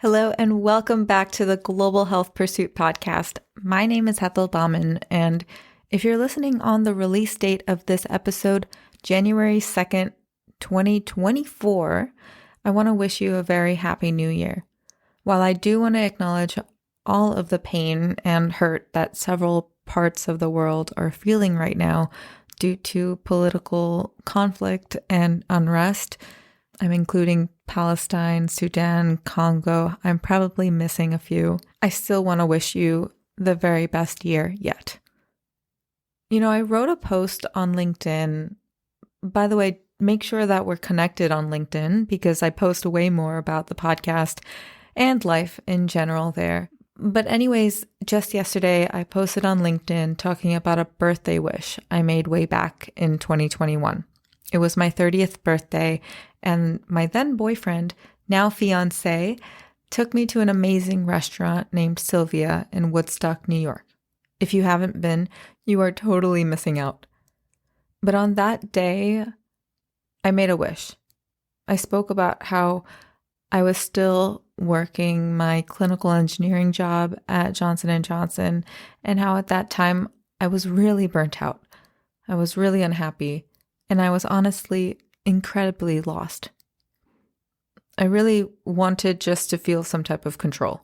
Hello and welcome back to the Global Health Pursuit podcast. My name is Hethel Bauman, and if you're listening on the release date of this episode, January 2nd, 2024, I want to wish you a very happy new year. While I do want to acknowledge all of the pain and hurt that several parts of the world are feeling right now due to political conflict and unrest, I'm including Palestine, Sudan, Congo. I'm probably missing a few. I still want to wish you the very best year yet. I wrote a post on LinkedIn. By the way, make sure that we're connected on LinkedIn because I post way more about the podcast and life in general there. But anyways, just yesterday, I posted on LinkedIn talking about a birthday wish I made way back in 2021. It was my 30th birthday, and my then boyfriend, now fiancé, took me to an amazing restaurant named Sylvia in Woodstock, New York. If you haven't been, you are totally missing out. But on that day, I made a wish. I spoke about how I was still working my clinical engineering job at Johnson & Johnson, and how at that time I was really burnt out. I was really unhappy. And I was honestly incredibly lost. I really wanted just to feel some type of control.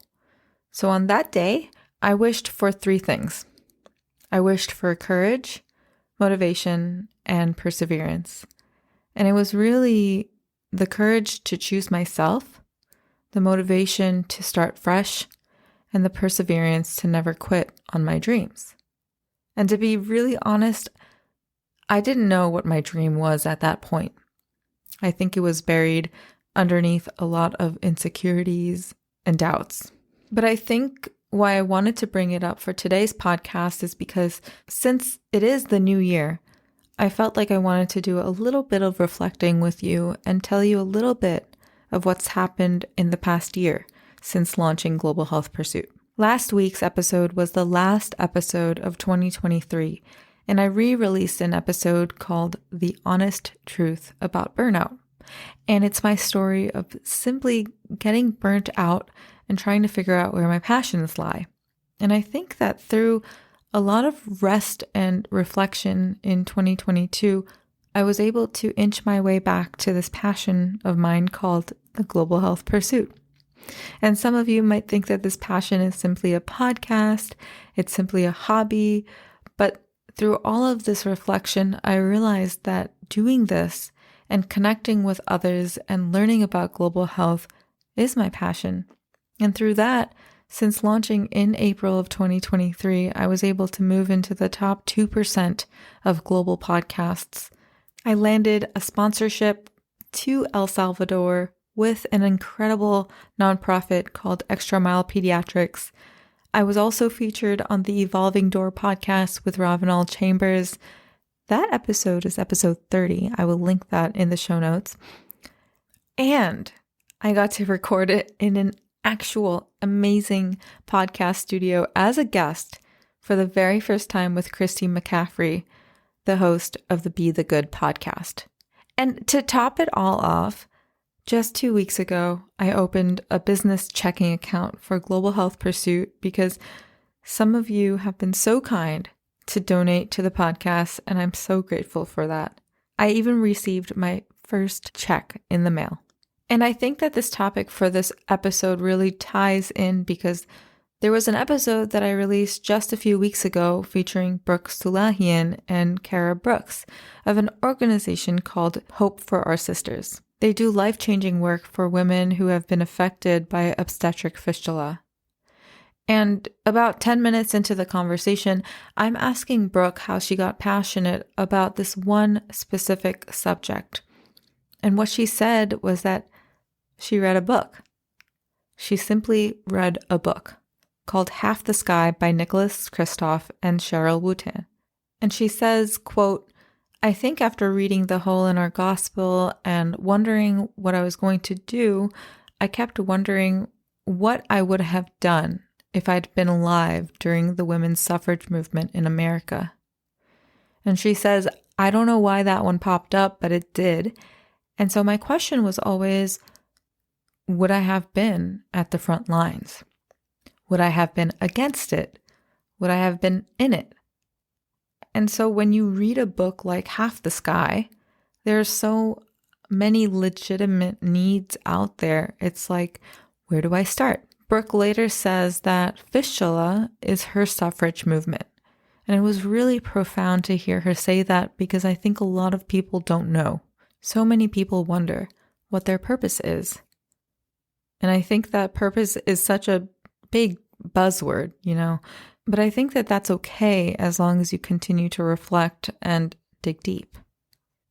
So on that day, I wished for three things. I wished for courage, motivation, and perseverance. And it was really the courage to choose myself, the motivation to start fresh, and the perseverance to never quit on my dreams. And to be really honest, I didn't know what my dream was at that point. I think it was buried underneath a lot of insecurities and doubts. But I think why I wanted to bring it up for today's podcast is because since it is the new year, I felt like I wanted to do a little bit of reflecting with you and tell you a little bit of what's happened in the past year since launching Global Health Pursuit. Last week's episode was the last episode of 2023. And I re-released an episode called The Honest Truth About Burnout. And it's my story of simply getting burnt out and trying to figure out where my passions lie. And I think that through a lot of rest and reflection in 2022, I was able to inch my way back to this passion of mine called the Global Health Pursuit. And some of you might think that this passion is simply a podcast, it's simply a hobby, but through all of this reflection, I realized that doing this and connecting with others and learning about global health is my passion. And through that, since launching in April of 2023, I was able to move into the top 2% of global podcasts. I landed a sponsorship to El Salvador with an incredible nonprofit called Extra Mile Pediatrics. I was also featured on the Evolving Door podcast with Ravenel Chambers. That episode is episode 30. I will link that in the show notes. And I got to record it in an actual amazing podcast studio as a guest for the very first time with Christy McCaffrey, the host of the Be the Good podcast. And to top it all off, just 2 weeks ago, I opened a business checking account for Global Health Pursuit because some of you have been so kind to donate to the podcast, and I'm so grateful for that. I even received my first check in the mail. And I think that this topic for this episode really ties in because there was an episode that I released just a few weeks ago featuring Brooke Sulahian and Kara Brooks of an organization called Hope for Our Sisters. They do life-changing work for women who have been affected by obstetric fistula. And about 10 minutes into the conversation, I'm asking Brooke how she got passionate about this one specific subject. And what she said was that she read a book. She simply read a book called Half the Sky by Nicholas Kristof and Cheryl Wooten. And she says, quote, I think after reading the Hole in Our Gospel and wondering what I was going to do, I kept wondering what I would have done if I'd been alive during the women's suffrage movement in America. And she says, I don't know why that one popped up, but it did. And so my question was always, would I have been at the front lines? Would I have been against it? Would I have been in it? And so when you read a book like Half the Sky, there's so many legitimate needs out there. It's like, where do I start? Brooke later says that fistula is her suffrage movement. And it was really profound to hear her say that because I think a lot of people don't know. So many people wonder what their purpose is. And I think that purpose is such a big buzzword, but I think that that's okay as long as you continue to reflect and dig deep.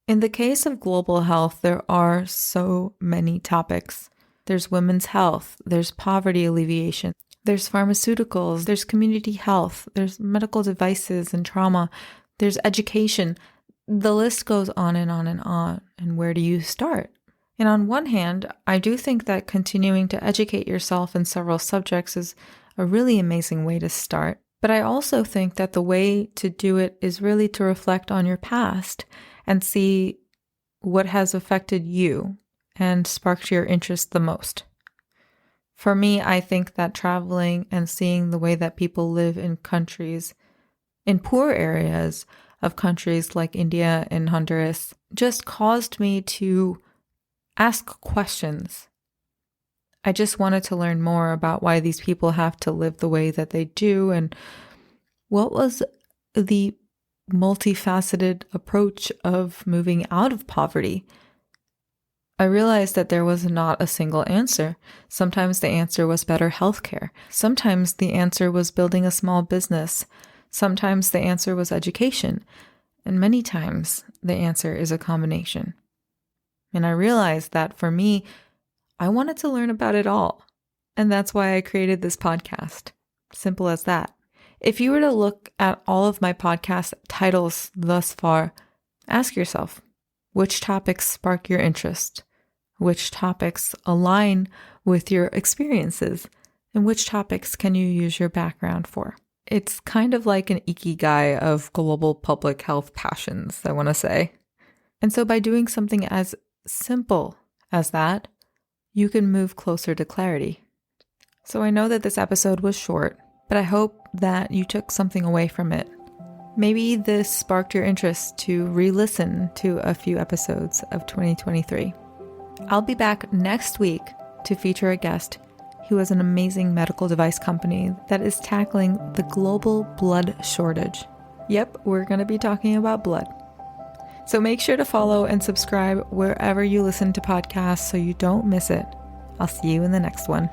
In the case of global health, there are so many topics. There's women's health, there's poverty alleviation, there's pharmaceuticals, there's community health, there's medical devices and trauma, there's education. The list goes on and on and on. And where do you start? And on one hand, I do think that continuing to educate yourself in several subjects is a really amazing way to start. But I also think that the way to do it is really to reflect on your past and see what has affected you and sparked your interest the most. For me, I think that traveling and seeing the way that people live in countries, in poor areas of countries like India and Honduras, just caused me to ask questions. I just wanted to learn more about why these people have to live the way that they do and what was the multifaceted approach of moving out of poverty. I realized that there was not a single answer. Sometimes the answer was better healthcare. Sometimes the answer was building a small business. Sometimes the answer was education. And many times the answer is a combination. And I realized that for me, I wanted to learn about it all. And that's why I created this podcast. Simple as that. If you were to look at all of my podcast titles thus far, ask yourself, which topics spark your interest? Which topics align with your experiences? And which topics can you use your background for? It's kind of like an ikigai of global public health passions, I want to say. And so by doing something as simple as that, you can move closer to clarity. So I know that this episode was short, but I hope that you took something away from it. Maybe this sparked your interest to re-listen to a few episodes of 2023. I'll be back next week to feature a guest who has an amazing medical device company that is tackling the global blood shortage. Yep, we're going to be talking about blood. So make sure to follow and subscribe wherever you listen to podcasts so you don't miss it. I'll see you in the next one.